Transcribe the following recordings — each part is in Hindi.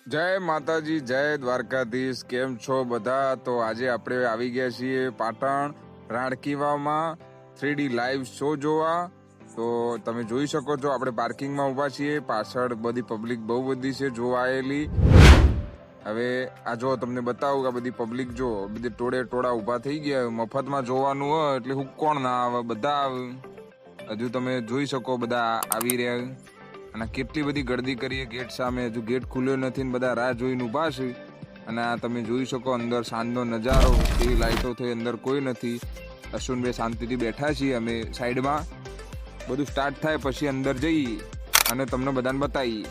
जय माताजी, जय દ્વારકાધીશ। કેમ છો બધા? તો આજે આપણે આવી ગયા છીએ પાટણ રાણકી વાવમાં 3D લાઈવ શો જોવા। તો તમે જોઈ શકો છો આપણે પાર્કિંગમાં ઊભા છીએ, પાછળ બધી પબ્લિક બહુ બધી છે જોવા આવેલી। હવે આ જો તમને બતાવું કે બધી પબ્લિક જો બધી ટોળે ટોળા ઊભા થઈ ગયા। મફતમાં જોવાનું હોય એટલે હું કોણ ના આવે, બધા આવે। હજુ તમે જોઈ શકો બધા આવી રહ્યા અને કેટલી બધી ગળદી કરીએ ગેટ સામે। હજુ ગેટ ખુલ્યો નથી ને બધા રાહ જોઈને ઊભા છે। અને આ તમે જોઈ શકો અંદર સાંજનો નજારો, કેવી લાઈટો થઈ, અંદર કોઈ નથી। અશ્વિનભાઈ શાંતિથી બેઠા છીએ અમે સાઈડમાં। બધું સ્ટાર્ટ થાય પછી અંદર જઈએ અને તમને બધાને બતાવીએ।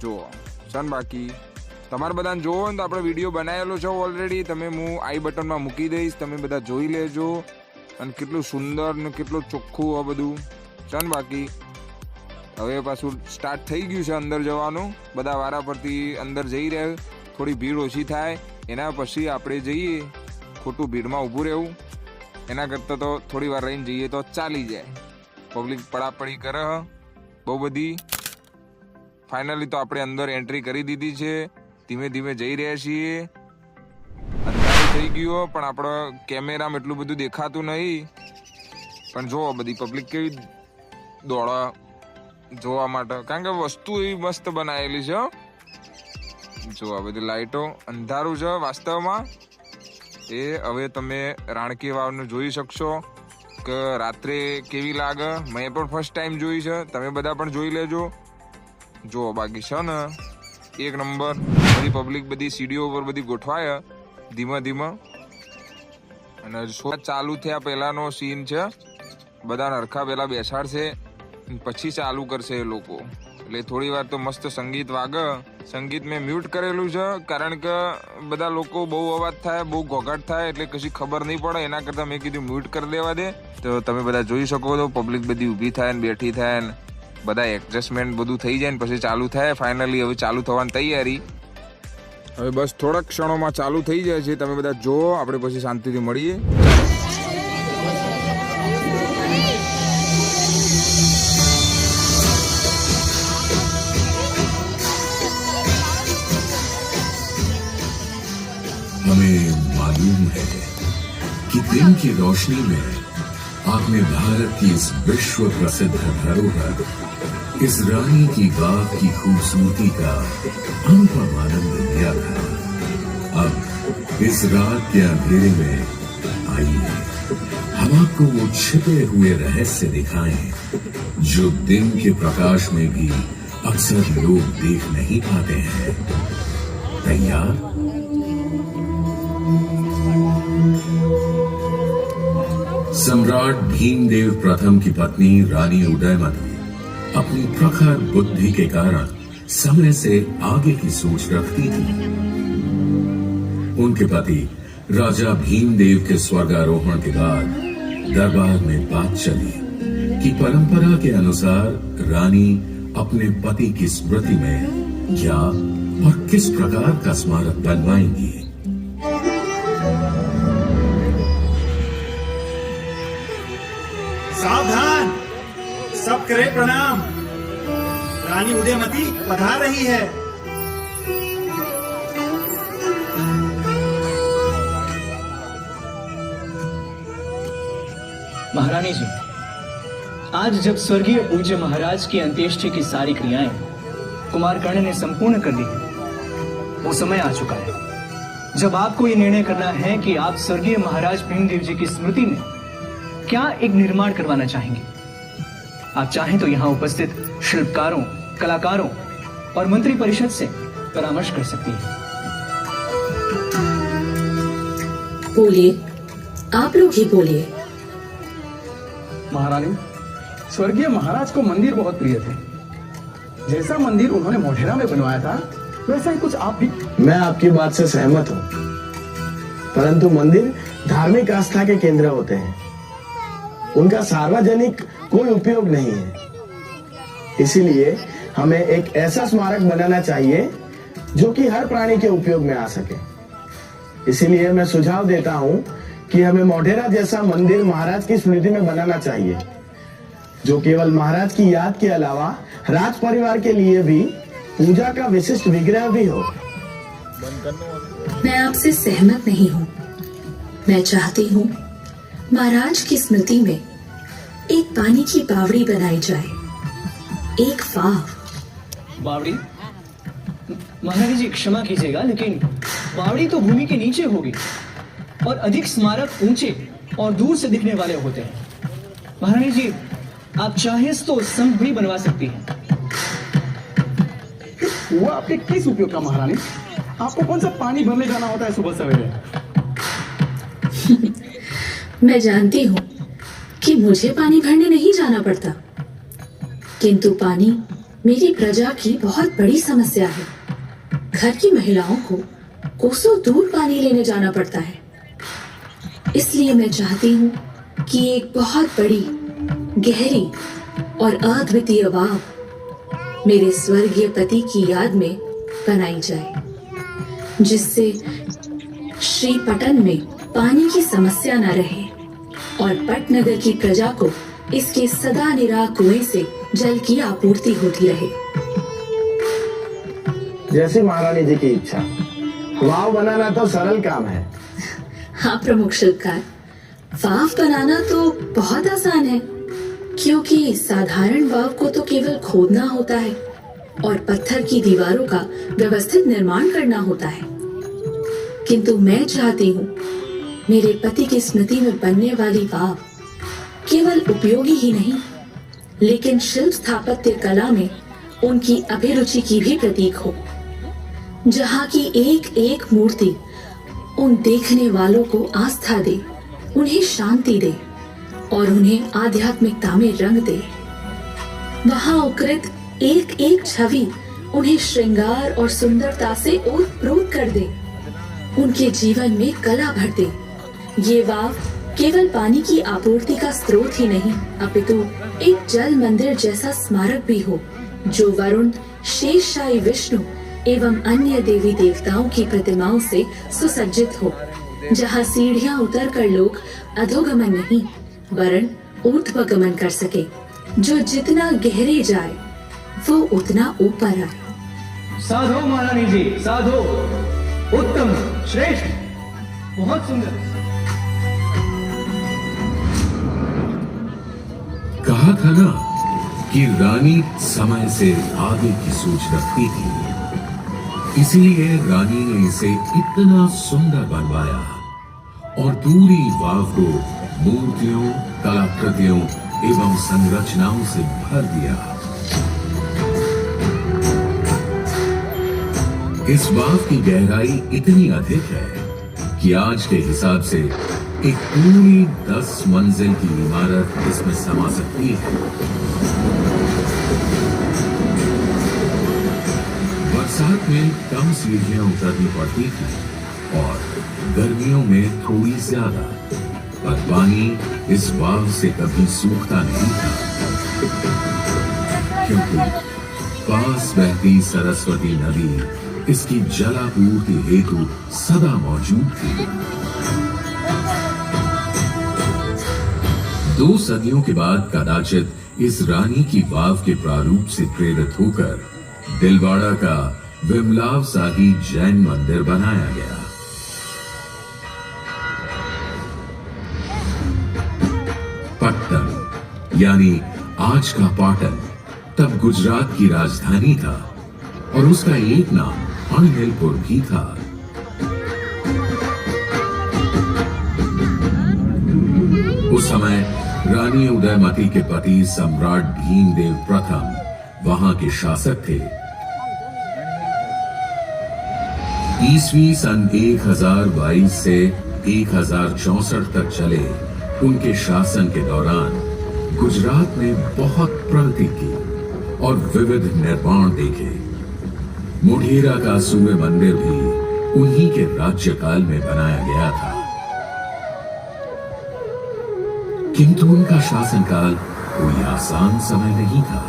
જુઓ સન બાકી તમારે બધાને જોવો ને તો આપણે વિડીયો બનાવેલો છે ઓલરેડી, તમે હું આઈ બટનમાં મૂકી દઈશ, તમે બધા જોઈ લેજો। અને કેટલું સુંદર ને કેટલું ચોખ્ખું આ બધું સન બાકી। હવે પાછું સ્ટાર્ટ થઈ ગયું છે અંદર જવાનું, બધા વારા પરથી અંદર જઈ રહ્યા। થોડી ભીડ ઓછી થાય એના પછી આપણે જઈએ, ખોટું ભીડમાં ઊભું રહેવું એના કરતાં તો થોડી વાર રહીને જઈએ તો ચાલી જાય। પબ્લિક પડાપડી કરે બહુ બધી। ફાઇનલી તો આપણે અંદર એન્ટ્રી કરી દીધી છે, ધીમે ધીમે જઈ રહ્યા છીએ। અંધારું થઈ ગયું પણ આપણે કેમેરામાં એટલું બધું દેખાતું નહીં, પણ જો બધી પબ્લિક કેવી દોડા જોવા માટે, કારણ કે વસ્તુ એવી મસ્ત બનાવેલી છે। જો આ બધી લાઈટો, અંધારું છે વાસ્તવમાં એ। હવે તમે રાણકી વાવનું જોઈ શકશો કે રાત્રે કેવી લાગે। મેં પણ ફર્સ્ટ ટાઈમ જોઈ છે, તમે બધા પણ જોઈ લેજો। જો બાકી છે ને એક નંબર। બધી પબ્લિક બધી સીડીઓ પર બધી ગોઠવાય ધીમે ધીમે। અને શો ચાલુ થયા પહેલાનો સીન છે, બધા નરખા પહેલા બેસાડશે પછી ચાલુ કરશે એ લોકો। એટલે થોડી વાર તો મસ્ત સંગીત વાગે। સંગીત મેં મ્યુટ કરેલું છે કારણ કે બધા લોકો બહુ અવાજ થાય, બહુ ઘોઘાટ થાય એટલે કશી ખબર નહીં પડે, એના કરતાં મેં કીધું મ્યુટ કરી દેવા દે। તો તમે બધા જોઈ શકો છો પબ્લિક બધી ઊભી થાય ને બેઠી થાય ને બધા એડજસ્ટમેન્ટ બધું થઈ જાય ને પછી ચાલુ થાય। ફાઇનલી હવે ચાલુ થવાની તૈયારી। હવે બસ થોડાક ક્ષણોમાં ચાલુ થઈ જાય છે, તમે બધા જુઓ, આપણે પછી શાંતિથી મળીએ। हमें मालूम है कि दिन की रोशनी में आपने भारत की इस विश्व प्रसिद्ध धरोहर, इस रानी की बाग की खूबसूरती का अनुपम आनंद लिया था। अब इस रात के अंधेरे में आइए हम आपको वो छिपे हुए रहस्य दिखाएं जो दिन के प्रकाश में भी अक्सर लोग देख नहीं पाते हैं। तैयार? सम्राट भीमदेव प्रथम की पत्नी रानी उदयमती अपनी प्रखर बुद्धि के कारण समय से आगे की सोच रखती थी। उनके पति राजा भीमदेव के स्वर्गारोहण के बाद दरबार में बात चली कि परंपरा के अनुसार रानी अपने पति की स्मृति में क्या और किस प्रकार का स्मारक बनवाएंगी। सावधान, सब करे प्रणाम। रानी उदयमती पधार रही है। महारानी जी, आज जब स्वर्गीय पूज्य महाराज की अंत्येष्टि की सारी क्रियाएं कुमार कर्ण ने संपूर्ण कर ली है, वो समय आ चुका है जब आपको ये निर्णय करना है कि आप स्वर्गीय महाराज भीमदेव जी की स्मृति में क्या एक निर्माण करवाना चाहेंगे। आप चाहें तो यहाँ उपस्थित शिल्पकारों, कलाकारों और मंत्री परिषद से परामर्श कर सकती हैं। बोलिए, आप लोग ही बोलिए। महारानी, स्वर्गीय महाराज को मंदिर बहुत प्रिय थे। जैसा मंदिर उन्होंने मोढेरा में बनवाया था वैसा ही कुछ आप भी। मैं आपकी बात से सहमत हूँ, परंतु मंदिर धार्मिक आस्था के केंद्र होते हैं, उनका सार्वजनिक कोई उपयोग नहीं है। इसीलिए हमें एक ऐसा स्मारक बनाना चाहिए जो कि हर प्राणी के उपयोग में आ सके। इसीलिए मैं सुझाव देता हूँ कि हमें मोढेरा जैसा मंदिर महाराज की स्मृति में बनाना चाहिए, जो केवल महाराज की याद के अलावा राज परिवार के लिए भी पूजा का विशिष्ट विग्रह भी हो। मैं आपसे सहमत नहीं हूँ। मैं चाहती हूँ महाराज की स्मृति में एक पानी की बावड़ी बनाई जाए, एक वाव। बावड़ी? महारानी जी क्षमा कीजिएगा, लेकिन बावड़ी तो भूमि के नीचे होगी और अधिक स्मारक ऊंचे और दूर से दिखने वाले होते हैं। महारानी जी, आप चाहें तो स्तंभ भी बनवा सकती हैं। वो आपके किस उपयोग का महारानी? आपको कौन सा पानी भरने जाना होता है सुबह सवेरे? मैं जानती हूँ कि मुझे पानी भरने नहीं जाना पड़ता, किंतु पानी मेरी प्रजा की बहुत बड़ी समस्या है। घर की महिलाओं को कोसों दूर पानी लेने जाना पड़ता है। इसलिए मैं चाहती हूँ कि एक बहुत बड़ी, गहरी और अद्वितीय वाव मेरे स्वर्गीय पति की याद में बनाई जाए, जिससे श्री पटन में पानी की समस्या न रहे और पटनगर की प्रजा को इसके सदा निराह कुएं से जल की आपूर्ति होती रहे। जैसे महारानी जी की इच्छा। वाव बनाना तो सरल काम है। हाँ प्रमुख शिल्पकार, वाव बनाना तो बहुत आसान है, क्योंकि साधारण वाव को तो केवल खोदना होता है और पत्थर की दीवारों का व्यवस्थित निर्माण करना होता है। किंतु मैं चाहती हूँ मेरे पति की स्मृति में बनने वाली वाव केवल उपयोगी ही नहीं, लेकिन शिल्प स्थापत्य कला में उनकी अभिरुचि की भी प्रतीक हो, जहाँ की एक एक मूर्ति उन देखने वालों को आस्था दे, उन्हें शांति दे और उन्हें आध्यात्मिकता में रंग दे। वहाँ उकृत एक एक छवि उन्हें श्रृंगार और सुंदरता से ओतप्रोत कर दे, उनके जीवन में कला भर दे। ये वाव केवल पानी की आपूर्ति का स्रोत ही नहीं, अपितु एक जल मंदिर जैसा स्मारक भी हो, जो वरुण, शेषशाही विष्णु एवं अन्य देवी देवताओं की प्रतिमाओं से सुसज्जित हो, जहाँ सीढ़ियाँ उतरकर लोग अधोगमन नहीं वरन ऊर्ध्वगमन कर सके। जो जितना गहरे जाए वो उतना ऊपर आए। साधो महारानी जी, साधो। उत्तम, श्रेष्ठ, बहुत सुंदर। कहा था ना कि रानी समय से आगे की सोच रखती थी, इसीलिए रानी ने इसे इतना सुंदर बनवाया और पूरी वाव को मूर्तियों, कलाकृतियों एवं संरचनाओं से भर दिया। इस वाव की गहराई इतनी अधिक है कि आज के हिसाब से एक पूरी 10 मंजिल की इमारत इसमें समा सकती है। बरसात में कम सीढ़ियां उतरनी पड़ती थी और गर्मियों में थोड़ी ज्यादा, पर पानी इस वाव से कभी सूखता नहीं था, क्योंकि पास बहती सरस्वती नदी इसकी जलापूर्ति हेतु सदा मौजूद थी। 2 सदियों के बाद कदाचित इस रानी की वाव के प्रारूप से प्रेरित होकर दिलवाड़ा का विमलाव शाही जैन मंदिर बनाया गया। पट्टन यानी आज का पाटन तब गुजरात की राजधानी था और उसका एक नाम अणहिलपुर भी था। उस समय रानी उदयमती के पति सम्राट भीमदेव प्रथम वहां के शासक थे। ईस्वी सन 1022 से 1064 तक चले उनके शासन के दौरान गुजरात ने बहुत प्रगति की और विविध निर्माण देखे। मुढेरा का सूर्य मंदिर भी उन्हीं के राज्यकाल में बनाया गया था, किंतु उनका शासनकाल कोई आसान समय नहीं था।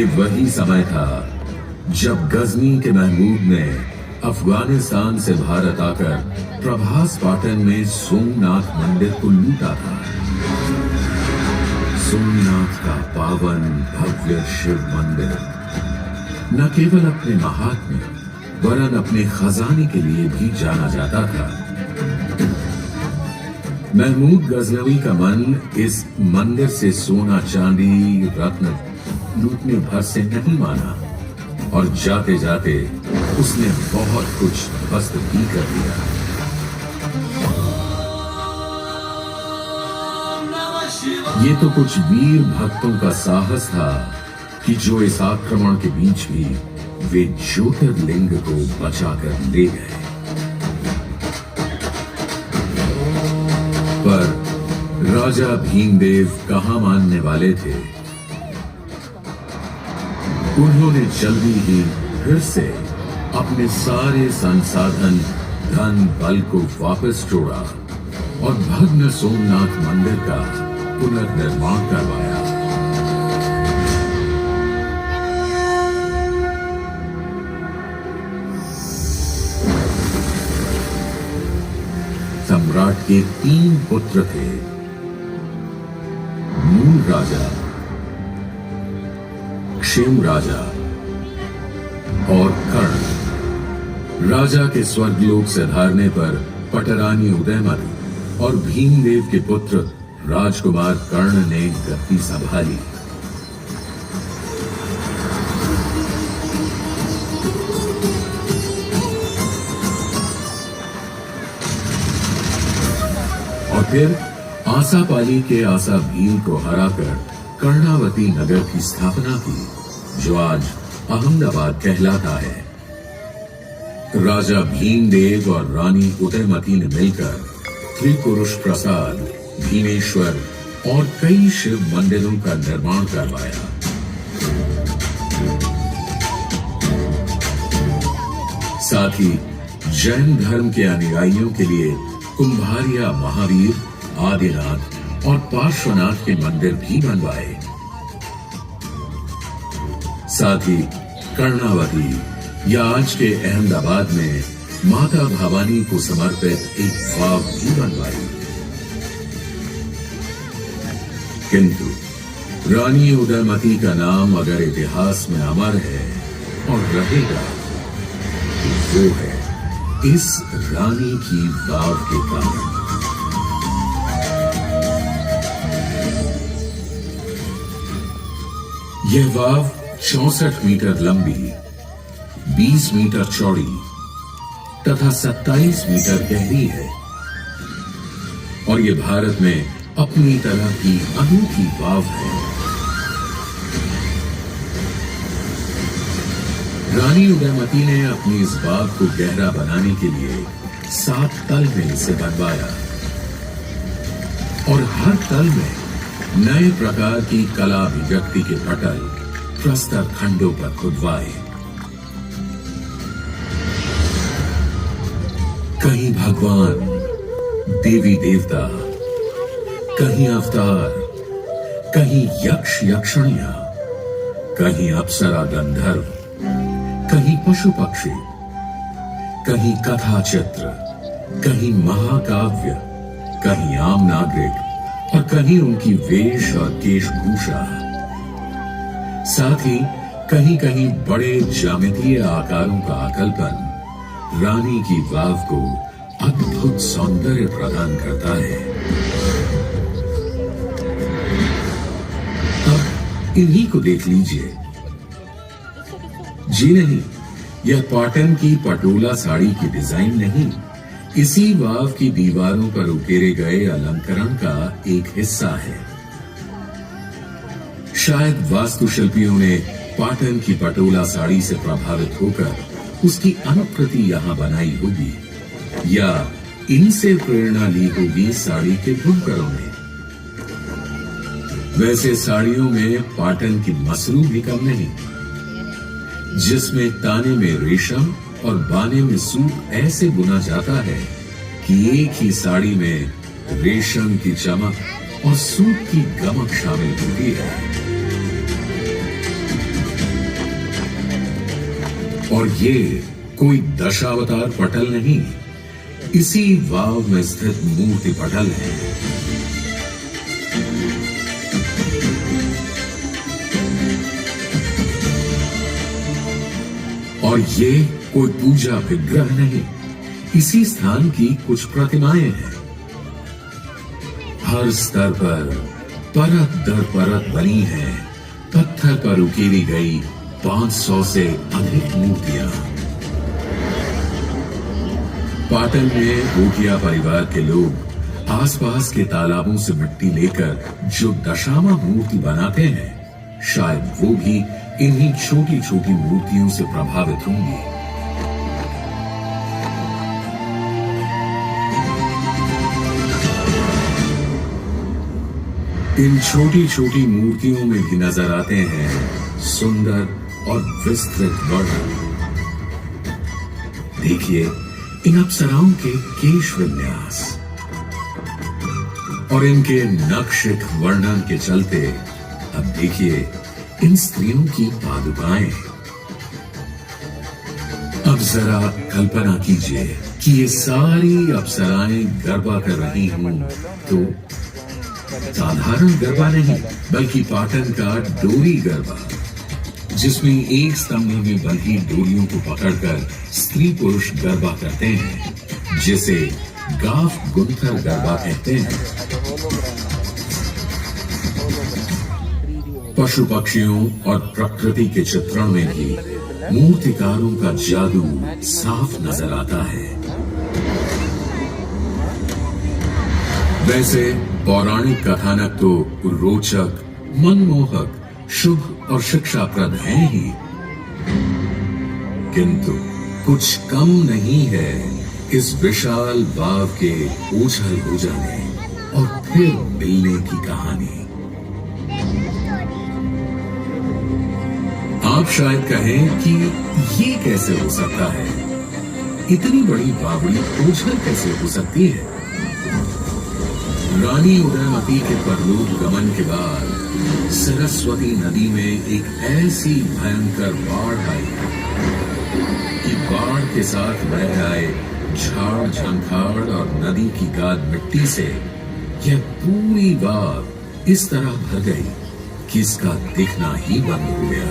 ये वही समय था जब गजनी के महमूद ने अफगानिस्तान से भारत आकर प्रभास पाटन में सोमनाथ मंदिर को लूटा था। सोमनाथ का पावन भव्य शिव मंदिर न केवल अपने महात्म्य वरन अपने खजाने के लिए भी जाना जाता था। महमूद गजनवी का मन इस मंदिर से सोना चांदी रत्न लूटने भर से नहीं माना और जाते जाते उसने बहुत कुछ ध्वस्त भी कर दिया। ये तो कुछ वीर भक्तों का साहस था कि जो इस आक्रमण के बीच भी वे ज्योतिर्लिंग को बचाकर ले गए। पर राजा भीमदेव कहां मानने वाले थे। उन्होंने जल्दी ही फिर से अपने सारे संसाधन धन बल को वापस जोड़ा और भग्न सोमनाथ मंदिर का पुनर्निर्माण करवाया। सम्राट के 3 पुत्र थे, मूल राजा, क्षेम राजा और कर्ण। राजा के स्वर्गलोक से धारने पर पटरानी उदयमती और भीमदेव के पुत्र राजकुमार कर्ण ने गद्दी संभाली। और फिर आसापाली के आसा भील को हराकर कर्णावती नगर की स्थापना की, जो आज अहमदाबाद कहलाता है। राजा भीमदेव और रानी उदयमती ने मिलकर त्रिपुरुष प्रसाद, भीमेश्वर और कई शिव मंदिरों का निर्माण करवाया। साथ ही जैन धर्म के अनुयायियों के लिए कुंभारिया महावीर, आदिनाथ और पार्श्वनाथ के मंदिर भी बनवाए। साथ ही कर्णावती या आज के अहमदाबाद में माता भवानी को समर्पित एक वाव भी बनवाई। किंतु रानी उदयमती का नाम अगर इतिहास में अमर है और रहेगा, तो वो है इस रानी की वाव के कारण। यह वाव 64 मीटर लंबी, 20 मीटर चौड़ी तथा 27 मीटर गहरी है और यह भारत में अपनी तरह की अनूठी वाव है। रानी उदयमती ने अपनी इस वाव को गहरा बनाने के लिए 7 तल में इसे बनवाया और हर तल में नए प्रकार की कला अभिव्यक्ति के पटल प्रस्तर खंडों पर खुदवाए। कहीं भगवान, देवी देवता, कहीं अवतार, कहीं यक्ष यक्षणियां, कहीं अप्सरा गंधर्व, कहीं पशु पक्षी, कहीं कथा चित्र, कहीं महाकाव्य, कहीं आम नागरिक और कहीं उनकी वेश और केशभूषा। साथ ही कहीं कहीं बड़े ज्यामितीय आकारों का आकल्पन रानी की वाव को अद्भुत सौंदर्य प्रदान करता है। अब इन्हीं को देख लीजिए। जी नहीं, यह कॉटन की पटोला साड़ी की डिजाइन नहीं, इसी वाव की दीवारों पर उकेरे गए अलंकरण का एक हिस्सा है। शायद वास्तुशिल्पियों ने पाटन की पटोला साड़ी से प्रभावित होकर उसकी अनुकृति यहां बनाई होगी या इनसे प्रेरणा ली होगी साड़ी के बुनकरों ने। वैसे साड़ियों में पाटन की मसरू भी कम नहीं, जिसमें ताने में रेशम और बाने में सूत ऐसे बुना जाता है कि एक ही साड़ी में रेशम की चमक और सूत की गमक शामिल होती है। और ये कोई दशावतार पटल नहीं, इसी वाव में स्थित मूर्ति पटल है। और ये कोई पूजा विग्रह नहीं, इसी स्थान की कुछ प्रतिमाएं हैं। हर स्तर पर परत दर परत बनी है पत्थर पर उकेरी गई 500 से अधिक मूर्तियां। पाटन में भूटिया परिवार के लोग आसपास के तालाबों से मिट्टी लेकर जो दशामा मूर्ति बनाते हैं, शायद वो भी इन्हीं छोटी छोटी मूर्तियों से प्रभावित होंगी। इन छोटी छोटी मूर्तियों में भी नजर आते हैं सुंदर और विस्तृत वर्णन। देखिए इन अप्सराओं के केश विन्यास और इनके नक्शिक वर्णन के चलते अब देखिए इन स्त्रियों की पादुकाएं। अब जरा कल्पना कीजिए कि ये सारी अप्सराएं गरबा कर रही हों, तो साधारण गरबा नहीं बल्कि पाटन का डोरी गरबा, जिसमें एक स्तंभ में बंधी डोरियों को पकड़कर स्त्री पुरुष गरबा करते हैं, जिसे गाफ गुंथर गरबा कहते हैं। पशु पक्षियों और प्रकृति के चित्रण में भी मूर्तिकारों का जादू साफ नजर आता है। वैसे पौराणिक कथानक तो रोचक, मनमोहक, शुभ और शिक्षाप्रद हैं ही, किंतु कुछ कम नहीं है इस विशाल वाव के ओझल हो जाने और फिर मिलने की कहानी। आप शायद कहें कि ये कैसे हो सकता है, इतनी बड़ी बावड़ी ओझल कैसे हो सकती है। रानी उदयमती के परलोक गमन के बाद सरस्वती नदी में एक ऐसी भयंकर बाढ़ आई कि बाढ़ के साथ बह आए झाड़ झंखाड़ और नदी की गाद मिट्टी से यह पूरी वाव इस तरह भर गई कि इसका दिखना ही बंद हो गया।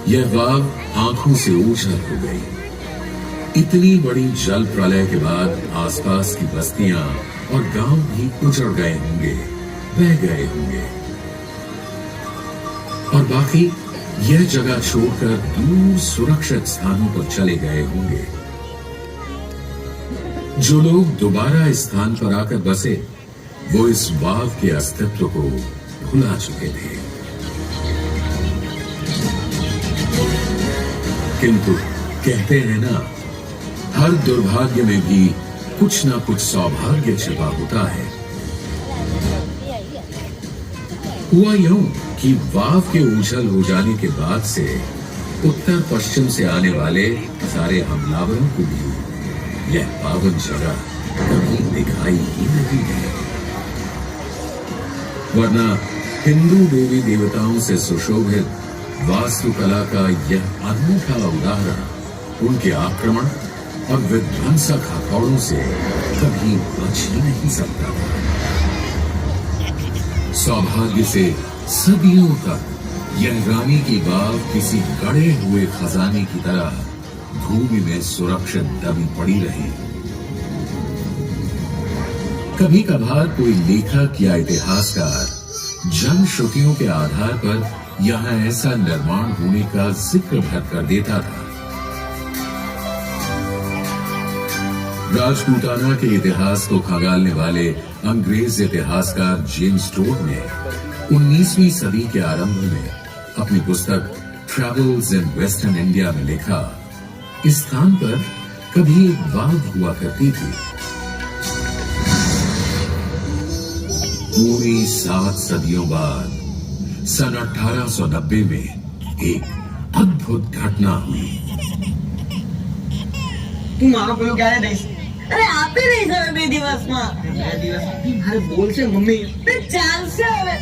यह वाव आंखों से ओझल हो गई। इतनी बड़ी जल प्रलय के बाद आसपास की बस्तियां और गांव भी उजड़ गए होंगे, बह गए होंगे, और बाकी यह जगह छोड़कर दूर सुरक्षित स्थानों पर चले गए होंगे। जो लोग दोबारा इस स्थान पर आकर बसे, वो इस वाव के अस्तित्व को भुला चुके थे। किंतु कहते हैं ना, हर दुर्भाग्य में भी कुछ ना कुछ सौभाग्य छिपा होता है। हुआ यूं कि वाव के ओझल हो जाने के बाद से उत्तर पश्चिम से आने वाले सारे हमलावरों को भी यह पावन जगह कभी दिखाई ही नहीं दी। वरना हिंदू देवी देवताओं से सुशोभित वास्तुकला का यह अनूठा उदाहरण उनके आक्रमण और विध्वंसक हथौड़ों से कभी बच ही नहीं सकता था। सौभाग्य से सदियों तक यह रानी की वाव किसी गड़े हुए खजाने की तरह भूमि में सुरक्षित दबी पड़ी रही। कभी कभार कोई लेखक या इतिहासकार जनश्रुतियों के आधार पर यहाँ ऐसा निर्माण होने का जिक्र भर कर देता था। राजपूताना के इतिहास को खंगालने वाले अंग्रेज इतिहासकार जेम्स टोड ने 19वीं सदी के आरंभ में अपनी पुस्तक ट्रैवल्स इन वेस्टर्न इंडिया में लिखा, इस स्थान पर कभी एक वाव हुआ करती थी। पूरी 7 सदियों बाद सन 1890 में एक अद्भुत घटना हुई। તું મારો પેલો ક્યારે દઈશ? અરે આપી દઈશ હવે 2 દિવસમાં. 2 દિવસ? અરે બોલ છે મમ્મી. તે ચાલશે હવે.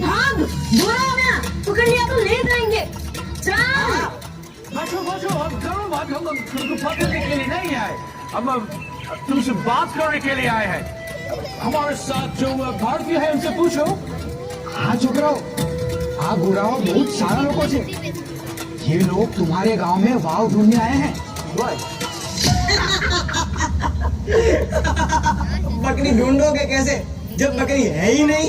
ભાગ, દોડો ના. પકડ लिया तो ले जाएंगे. ચાલ. आज हम तुमको पकड़ने के लिए नहीं आए, हम तुमसे बात करने के लिए आए हैं। हमारे साथ जो भारतीय है उनसे पूछो। हाँ छोकराओ, આ ગોરાઓ बहुत सारा लोगों से ये लोग तुम्हारे गांव में वाव ढूंढने आए हैं। बकरी ढूंढोगे कैसे जब बकरी है ही नहीं?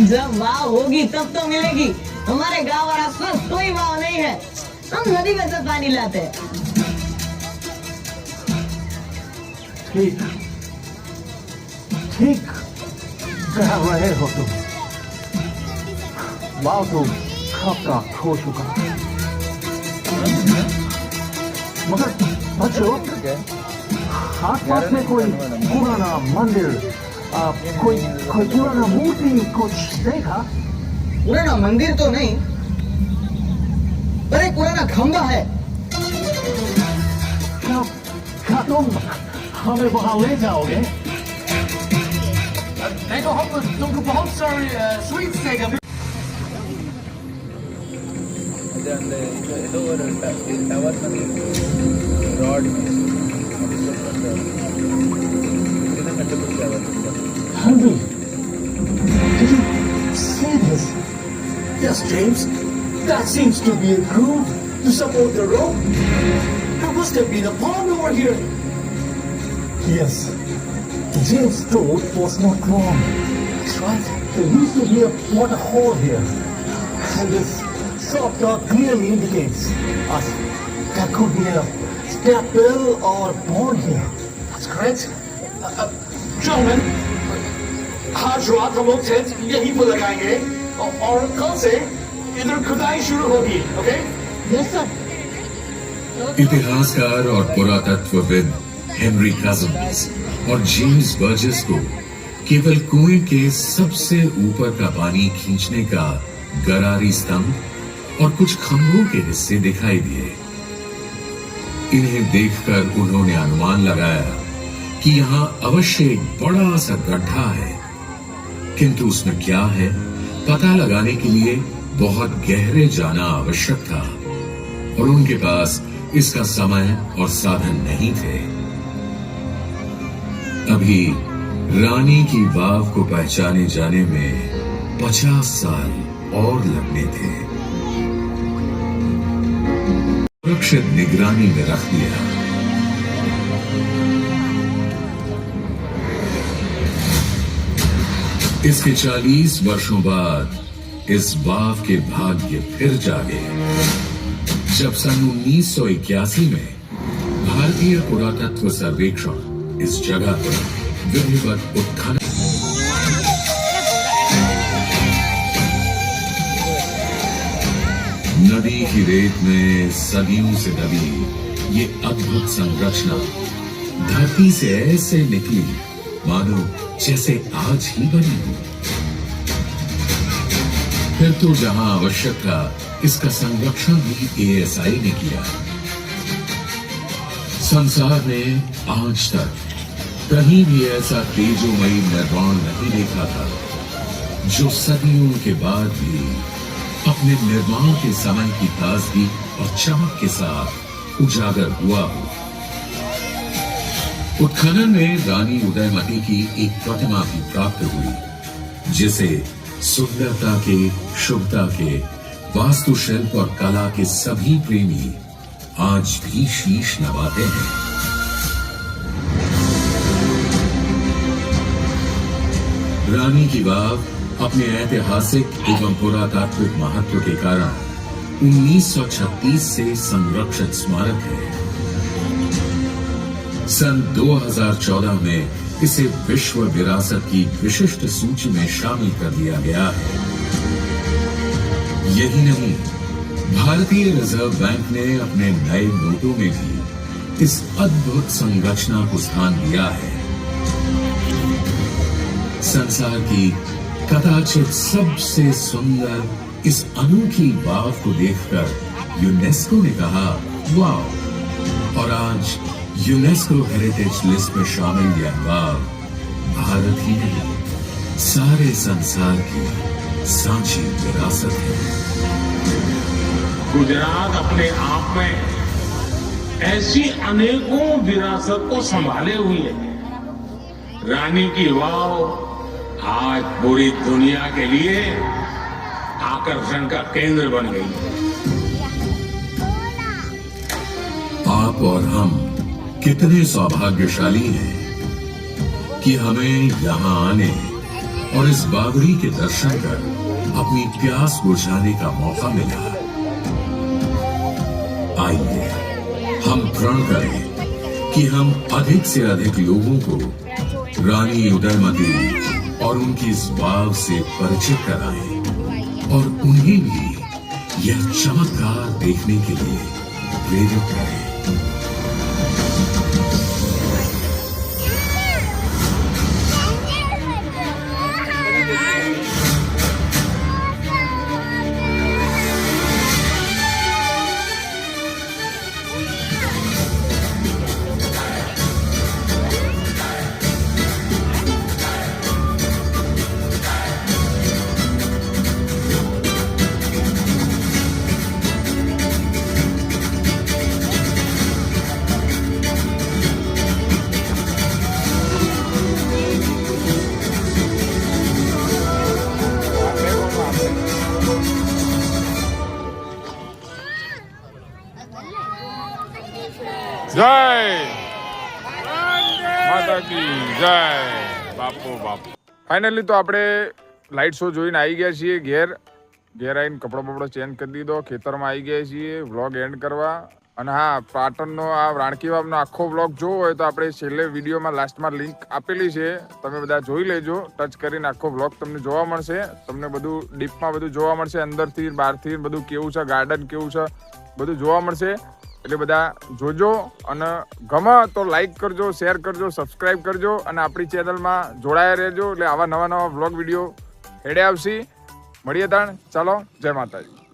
जब वाव होगी तब तो मिलेगी। हमारे गांव और आसपास कोई वाव नहीं है, हम नदी में से पानी लाते हैं। ठीक ठीक कह रहे हो तुम। वाव तो कब का खो चुका, मगर बच्चों आसपास में कोई पुराना मंदिर, कोई पुराना मूर्ति कुछ देखा? पुराना मंदिर तो नहीं, पर एक पुराना खंबा है। क्या तुम हमें वहां ले जाओगे? देखो हम तुमको बहुत सारी स्वीट्स देगा। Henry, did you see this? Yes, James. That seems to be a groove to support the rope. There must have been a pond over here. Yes, James' thought was not wrong. That's right. There used to be a water hole here, and this short dot clearly indicates us there could be a step well or pond here. That's correct. Gentlemen, आज रात हम लोग टेंट यहीं पर लगाएंगे और कल से इधर खुदाई शुरू होगी, ओके? Yes, sir. इतिहासकार और पुरातत्वविद हेनरी कजिन्स और जेम्स बर्जेस को केवल कुएं के सबसे ऊपर का पानी खींचने का गरारी स्तंभ और कुछ खंभों के हिस्से दिखाई दिए। इन्हें देखकर उन्होंने अनुमान लगाया कि यहाँ अवश्य एक बड़ा सा गड्ढा है, किंतु उसमें क्या है पता लगाने के लिए बहुत गहरे जाना आवश्यक था और उनके पास इसका समय और साधन नहीं थे। अभी रानी की वाव को पहचाने जाने में 50 साल और लगने थे। सुरक्षित निगरानी में रख दिया। इसके 40 वर्षों बाद इस वाव के भाग्य फिर जागे जब सन 1981 में भारतीय पुरातत्व सर्वेक्षण इस जगह पर विधिवत उत्खनन नदी की रेत में सदियों से दबी ये अद्भुत संरचना धरती से ऐसे निकली मानो जैसे आज ही बनी हो। फिर तो जहां आवश्यक था इसका संरक्षण भी एएसआई ने किया। संसार ने आज तक कहीं भी ऐसा तेजोमयी निर्माण नहीं देखा था जो सदियों के बाद भी अपने निर्माण के समय की ताजगी और चमक के साथ उजागर हुआ हो। उत्खनन में रानी उदयमती की एक प्रतिमा भी प्राप्त हुई जिसे सुंदरता के, शुभता के, वास्तुशिल्प और कला के सभी प्रेमी आज भी शीश नवाते हैं। रानी की वाव अपने ऐतिहासिक एवं पुरातात्विक महत्व के कारण 1936 से संरक्षित स्मारक है। सन 2014 में इसे विश्व विरासत की विशिष्ट सूची में शामिल कर दिया गया है। यही नहीं, भारतीय रिजर्व बैंक ने अपने नए नोटों में भी इस अद्भुत संरचना को स्थान दिया है। संसार की कदाचित सबसे सुंदर इस अनोखी वाव को देखकर यूनेस्को ने कहा वाव, और आज यूनेस्को हेरिटेज लिस्ट में शामिल यह वाव भारत ही नहीं सारे संसार की सांची विरासत है। गुजरात अपने आप में ऐसी अनेकों विरासत को संभाले हुए है। रानी की वाव आज पूरी दुनिया के लिए आकर्षण का केंद्र बन गई है। आप और हम कितने सौभाग्यशाली हैं कि हमें यहाँ आने और इस बावड़ी के दर्शन कर अपनी प्यास बुझाने का मौका मिला। आइए हम प्रण करें कि हम अधिक से अधिक लोगों को रानी उदयमती और उनकी इस वाव से परिचित कराएं और उन्हें भी यह चमत्कार देखने के लिए प्रेरित करें। જય માતા કી જય બાપુ બાપુ ફાઇનલી તો આપણે લાઇટ શો જોઈને આવી ગયા છીએ ઘેર આવીને કપડો બપડો ચેન્જ કરી દીધો, ખેતરમાં આવી ગયા છીએ વ્લોગ એન્ડ કરવા. અને હા, પાટણનો આ રાણકી વાવનો આખો વ્લોગ જોવો હોય તો આપણે છેલ્લે વિડીયોમાં લાસ્ટમાં લિંક આપેલી છે, તમે બધા જોઈ લેજો. ટચ કરીને આખો વ્લોગ તમને જોવા મળશે, તમને બધું ડીપમાં બધું જોવા મળશે, અંદરથી બહારથી બધું કેવું છે, ગાર્ડન કેવું છે બધું જોવા મળશે. એટલે બધા જોજો અને ગમે તો લાઈક કરજો, શેર કરજો, સબસ્ક્રાઈબ કરજો અને આપણી ચેનલમાં જોડાયા રહેજો. એટલે આવા નવા વ્લોગ વિડીયો હેડે આવશે. મળીએ તાણ, ચાલો, જય માતાજી.